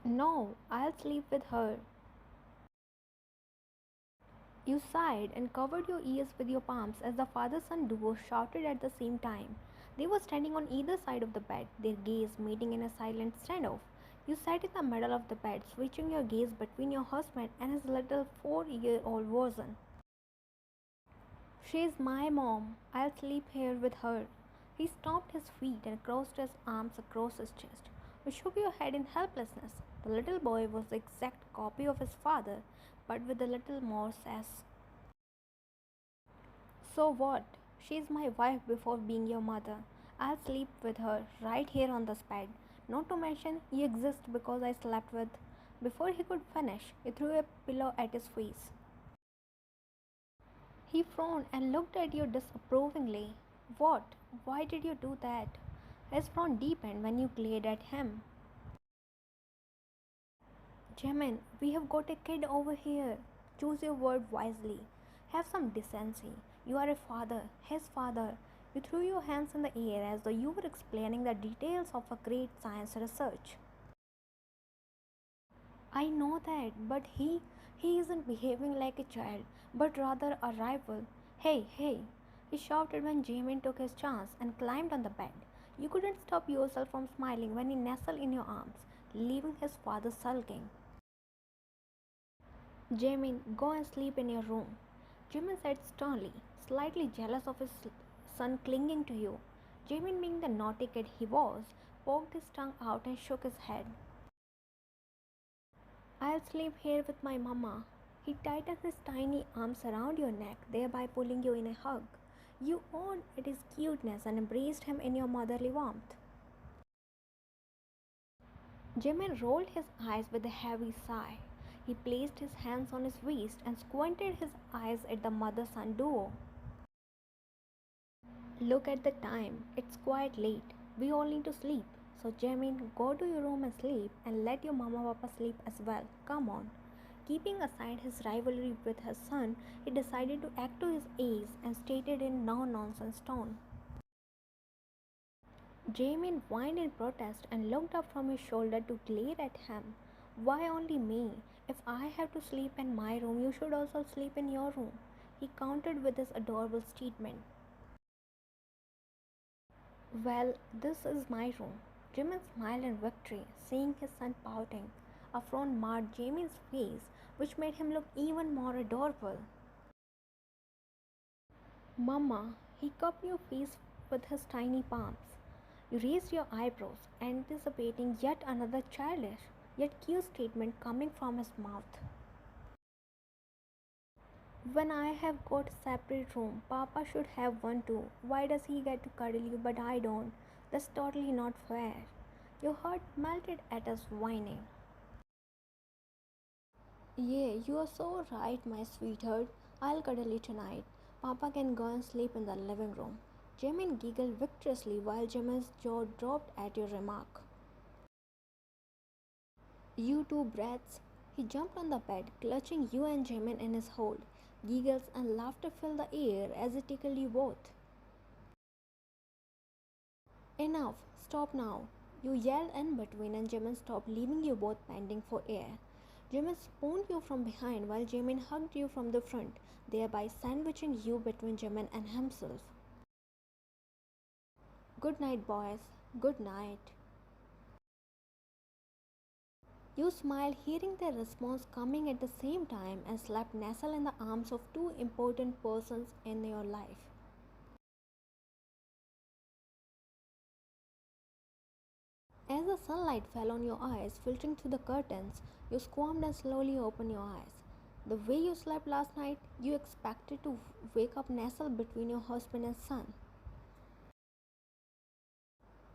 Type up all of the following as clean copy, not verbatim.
No, I'll sleep with her. You sighed and covered your ears with your palms as the father son duo shouted at the same time. They were standing on either side of the bed, their gaze meeting in a silent standoff. You sat in the middle of the bed, switching your gaze between your husband and his little 4-year-old version. She's my mom. I'll sleep here with her. He stomped his feet and crossed his arms across his chest. You shook your head in helplessness. The little boy was the exact copy of his father, but with a little more sass. So what? She's my wife before being your mother. I'll sleep with her right here on this bed. Not to mention, you exist because I slept with. Before he could finish, you threw a pillow at his face. He frowned and looked at you disapprovingly. What? Why did you do that? His frown deepened when you glared at him. Jimin, we have got a kid over here. Choose your word wisely. Have some decency. You are a father, his father. You threw your hands in the air as though you were explaining the details of a great science research. I know that, but he isn't behaving like a child, but rather a rival. Hey, hey, he shouted when Jamin took his chance and climbed on the bed. You couldn't stop yourself from smiling when he nestled in your arms, leaving his father sulking. Jamin, go and sleep in your room. Jimin said sternly, slightly jealous of his son clinging to you. Jamin, being the naughty kid he was, poked his tongue out and shook his head. I'll sleep here with my mama. He tightened his tiny arms around your neck, thereby pulling you in a hug. You owned at his cuteness and embraced him in your motherly warmth. Jimin rolled his eyes with a heavy sigh. He placed his hands on his waist and squinted his eyes at the mother son duo. Look at the time, it's quite late. We all need to sleep. So, Jamin, go to your room and sleep and let your mama papa sleep as well. Come on. Keeping aside his rivalry with his son, he decided to act to his age and stated in no nonsense tone. Jamin whined in protest and looked up from his shoulder to glare at him. Why only me? If I have to sleep in my room, you should also sleep in your room. He countered with his adorable statement. Well, this is my room. Jimin smiled in victory, seeing his son pouting. A frown marred Jamin's face, which made him look even more adorable. Mama, he cupped your face with his tiny palms. You raised your eyebrows, anticipating yet another childish, yet cute statement coming from his mouth. When I have got a separate room, Papa should have one too. Why does he get to cuddle you but I don't? That's totally not fair. Your heart melted at us whining. Yeah, you are so right, my sweetheart. I'll cuddle you tonight. Papa can go and sleep in the living room. Jimin giggled victoriously while Jimin's jaw dropped at your remark. You two brats. He jumped on the bed, clutching you and Jimin in his hold. Giggles and laughter filled the air as he tickled you both. Enough, stop now. You yelled in between and Jimin stopped, leaving you both panting for air. Jimin spooned you from behind while Jimin hugged you from the front, thereby sandwiching you between Jimin and himself. Good night, boys. Good night. You smiled, hearing their response coming at the same time, and slept nestled in the arms of two important persons in your life. As the sunlight fell on your eyes, filtering through the curtains, you squirmed and slowly opened your eyes. The way you slept last night, you expected to wake up nestled between your husband and son.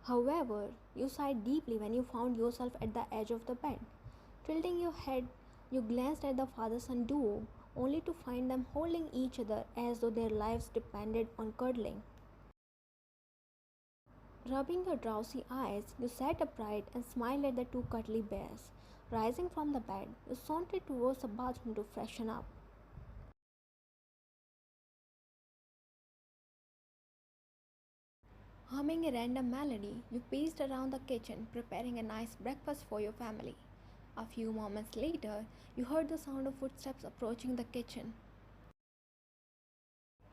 However, you sighed deeply when you found yourself at the edge of the bed. Tilting your head, you glanced at the father son duo, only to find them holding each other as though their lives depended on cuddling. Rubbing your drowsy eyes, you sat upright and smiled at the two cuddly bears. Rising from the bed, you sauntered towards the bathroom to freshen up. Humming a random melody, you paced around the kitchen, preparing a nice breakfast for your family. A few moments later, you heard the sound of footsteps approaching the kitchen.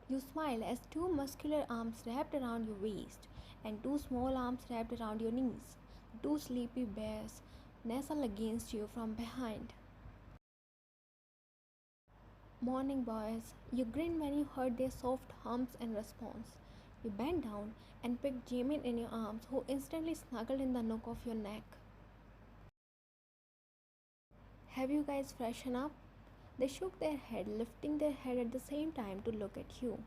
You smile as two muscular arms wrapped around your waist and two small arms wrapped around your knees. Two sleepy bears nestle against you from behind. Morning, boys. You grinned when you heard their soft hums in response. You bent down and picked Jimin in your arms, who instantly snuggled in the nook of your neck. Have you guys freshened up? They shook their head, lifting their head at the same time to look at you.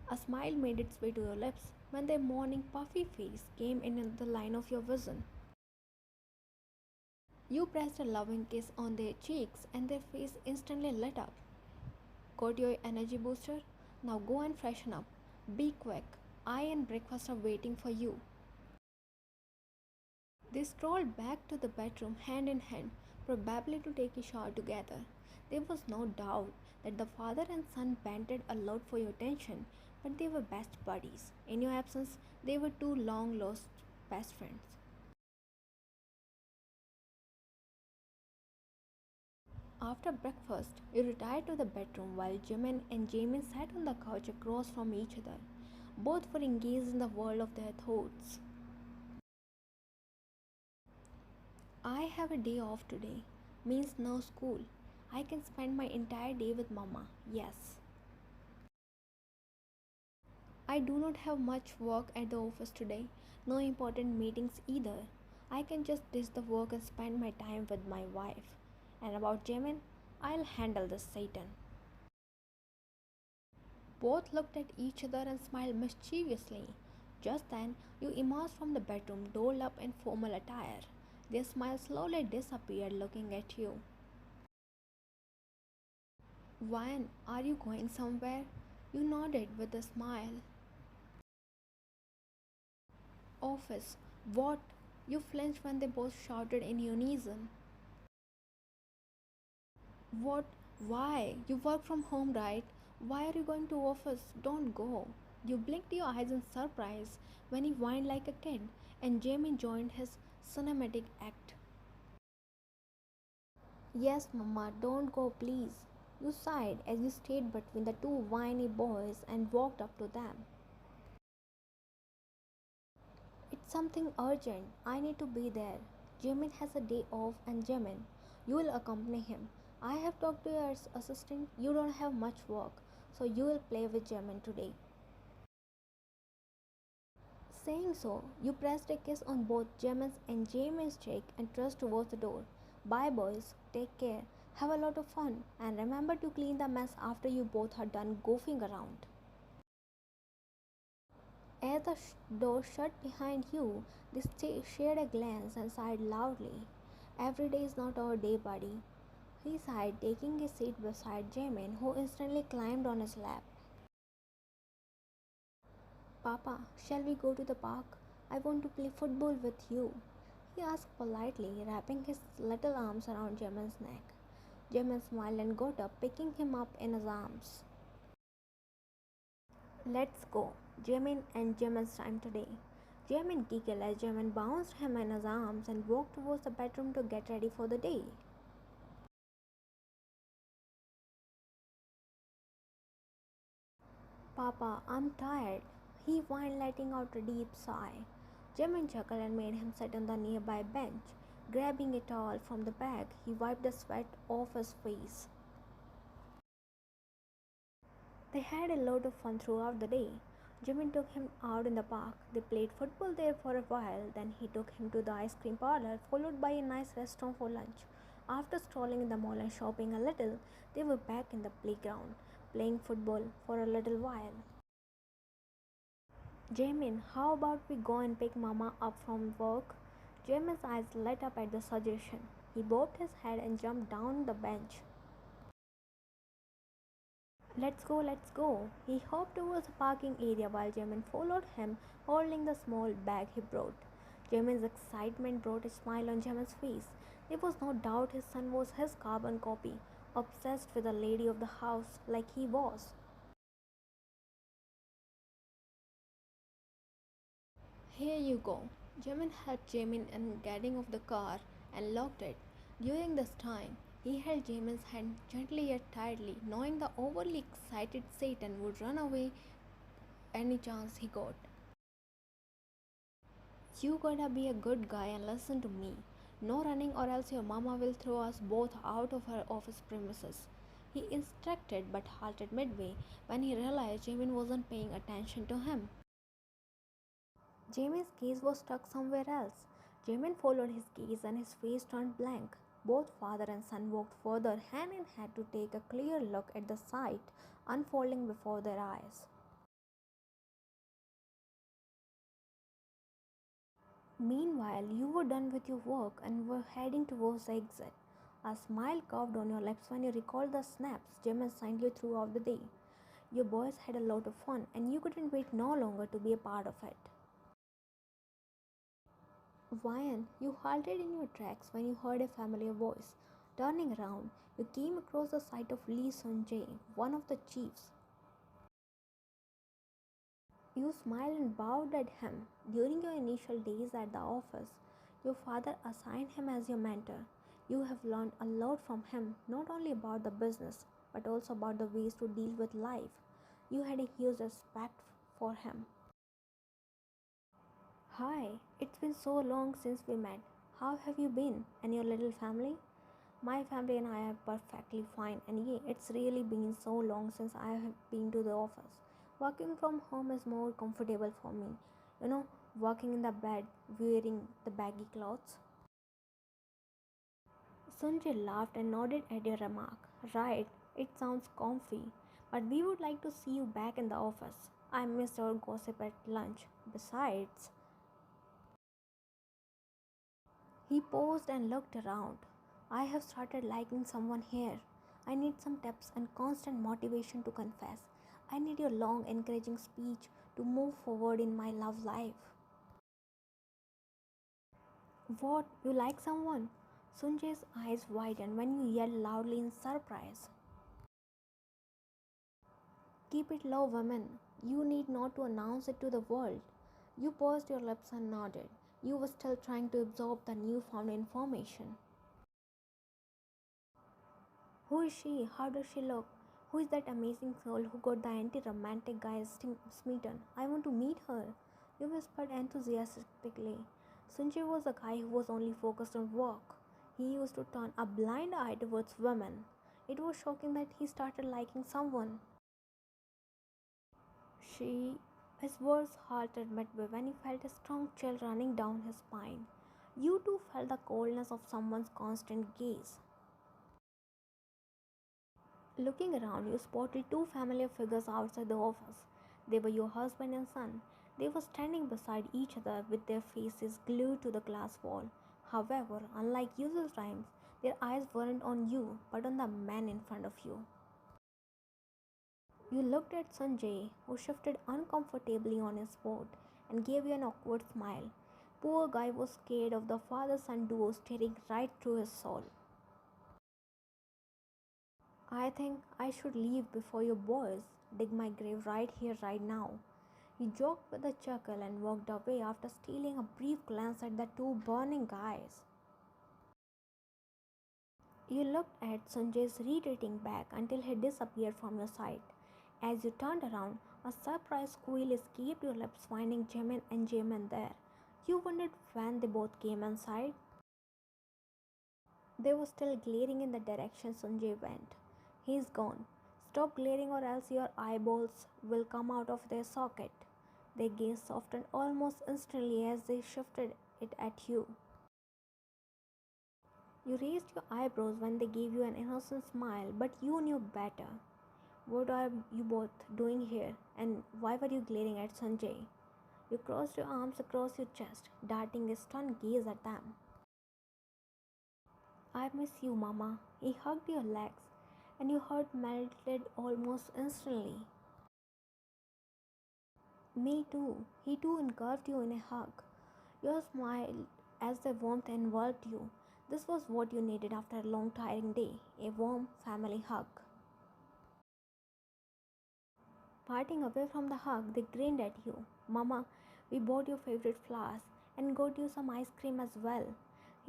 A smile made its way to your lips when their morning puffy face came in the line of your vision. You pressed a loving kiss on their cheeks and their face instantly lit up. Got your energy booster? Now go and freshen up. Be quick. I and breakfast are waiting for you. They strolled back to the bedroom hand in hand, probably to take a shower together. There was no doubt that the father and son bantered a lot for your attention, but they were best buddies. In your absence, they were two long lost best friends. After breakfast, you retired to the bedroom while Jimin and Jaemin sat on the couch across from each other. Both were engaged in the world of their thoughts. I have a day off today. Means no school. I can spend my entire day with Mama. Yes. I do not have much work at the office today. No important meetings either. I can just ditch the work and spend my time with my wife. And about Jamin, I'll handle this Satan. Both looked at each other and smiled mischievously. Just then, you emerged from the bedroom, dolled up in formal attire. Their smile slowly disappeared, looking at you. Ryan, are you going somewhere? You nodded with a smile. Office. What? You flinched when they both shouted in unison. What? Why? You work from home, right? Why are you going to office? Don't go. You blinked your eyes in surprise when he whined like a kid, and Jamie joined his cinematic act. Yes, Mama, don't go, please. You sighed as you stayed between the two whiny boys and walked up to them. It's something urgent. I need to be there. Jimin has a day off, and Jimin, you will accompany him. I have talked to your assistant. You don't have much work, so you will play with Jimin today. Saying so, you pressed a kiss on both Jimin's and Jamin's cheek and trudged towards the door. Bye, boys. Take care. Have a lot of fun, and remember to clean the mess after you both are done goofing around. As the door shut behind you, they shared a glance and sighed loudly. Every day is not our day, buddy. He sighed, taking a seat beside Jamin, who instantly climbed on his lap. Papa, shall we go to the park? I want to play football with you. He asked politely, wrapping his little arms around Jamin's neck. Jamin smiled and got up, picking him up in his arms. Let's go. Jimin and Jamin's time today. Jamin giggled as Jamin bounced him in his arms and walked towards the bedroom to get ready for the day. Papa, I'm tired. He whined, letting out a deep sigh. Jimin chuckled and made him sit on the nearby bench. Grabbing a towel from the bag, he wiped the sweat off his face. They had a lot of fun throughout the day. Jimin took him out in the park. They played football there for a while, then he took him to the ice cream parlor, followed by a nice restaurant for lunch. After strolling in the mall and shopping a little, they were back in the playground, playing football for a little while. Jamin, how about we go and pick Mama up from work? Jamin's eyes lit up at the suggestion. He bobbed his head and jumped down the bench. Let's go, let's go. He hopped towards the parking area while Jamin followed him, holding the small bag he brought. Jamin's excitement brought a smile on Jamin's face. There was no doubt his son was his carbon copy, obsessed with the lady of the house like he was. Here you go. Jamin helped Jamin in getting off the car and locked it. During this time, he held Jamin's hand gently yet tightly, knowing the overly excited Satan would run away any chance he got. You gotta be a good guy and listen to me. No running, or else your mama will throw us both out of her office premises. He instructed but halted midway when he realized Jamin wasn't paying attention to him. Jamin's gaze was stuck somewhere else. Jamin followed his gaze and his face turned blank. Both father and son walked further hand in hand to take a clear look at the sight unfolding before their eyes. Meanwhile, you were done with your work and were heading towards the exit. A smile curved on your lips when you recalled the snaps Jimin sent you throughout the day. Your boys had a lot of fun and you couldn't wait no longer to be a part of it. Vian, you halted in your tracks when you heard a familiar voice. Turning around, you came across the sight of Lee Sun-jae, one of the chiefs. You smiled and bowed at him. During your initial days at the office, your father assigned him as your mentor. You have learned a lot from him, not only about the business, but also about the ways to deal with life. You had a huge respect for him. Hi, it's been so long since we met. How have you been? And your little family? My family and I are perfectly fine, and yeah, it's really been so long since I have been to the office. Working from home is more comfortable for me. You know, working in the bed, wearing the baggy clothes. Sunjay laughed and nodded at your remark. Right, it sounds comfy, but we would like to see you back in the office. I missed our gossip at lunch. Besides, he paused and looked around. I have started liking someone here. I need some tips and constant motivation to confess. I need your long, encouraging speech to move forward in my love life. What? You like someone? Sunjay's eyes widened when you yelled loudly in surprise. Keep it low, women. You need not to announce it to the world. You pursed your lips and nodded. You were still trying to absorb the newfound information. Who is she? How does she look? Who is that amazing soul who got the anti-romantic guy smitten? I want to meet her. You whispered enthusiastically. Sunjay was a guy who was only focused on work. He used to turn a blind eye towards women. It was shocking that he started liking someone. She, his words halted midway when he felt a strong chill running down his spine. You too felt the coldness of someone's constant gaze. Looking around, you spotted two familiar figures outside the office. They were your husband and son. They were standing beside each other with their faces glued to the glass wall. However, unlike usual times, their eyes weren't on you but on the man in front of you. You looked at Sanjay, who shifted uncomfortably on his boat and gave you an awkward smile. Poor guy was scared of the father son duo staring right through his soul. I think I should leave before your boys dig my grave right here, right now. He joked with a chuckle and walked away after stealing a brief glance at the two burning guys. You looked at Sanjay's retreating back until he disappeared from your sight. As you turned around, a surprised squeal escaped your lips, finding Jimin and Jaemin there. You wondered when they both came inside. They were still glaring in the direction Sanjay went. He's gone. Stop glaring or else your eyeballs will come out of their socket. Their gaze softened almost instantly as they shifted it at you. You raised your eyebrows when they gave you an innocent smile, but you knew better. What are you both doing here, and why were you glaring at Sanjay? You crossed your arms across your chest, darting a stunned gaze at them. I miss you, Mama. He hugged your legs, and your heart melted almost instantly. Me too. He too engulfed you in a hug. You smiled as the warmth enveloped you. This was what you needed after a long, tiring day, a warm family hug. Parting away from the hug, they grinned at you. Mama, we bought your favorite flowers and got you some ice cream as well.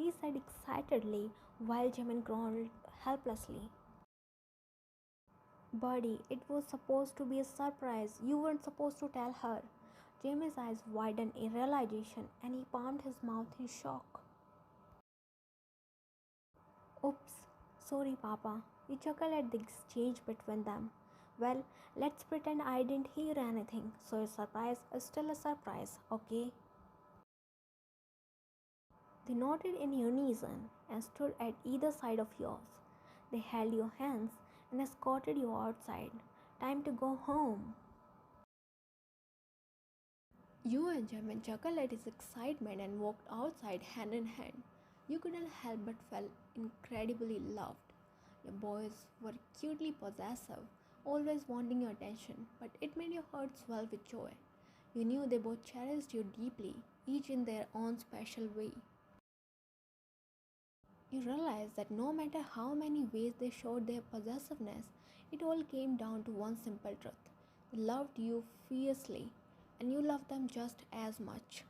he said excitedly while Jimin groaned helplessly. Buddy, it was supposed to be a surprise. You weren't supposed to tell her. Jimmy's eyes widened in realization and he palmed his mouth in shock. Oops, sorry, Papa. He chuckled at the exchange between them. Well, let's pretend I didn't hear anything, so a surprise is still a surprise, okay? They nodded in unison and stood at either side of yours. They held your hands and escorted you outside. Time to go home. You and Jimin chuckled at his excitement and walked outside hand in hand. You couldn't help but feel incredibly loved. Your boys were cutely possessive, always wanting your attention, but it made your heart swell with joy. You knew they both cherished you deeply, each in their own special way. You realized that no matter how many ways they showed their possessiveness, it all came down to one simple truth. They loved you fiercely, and you loved them just as much.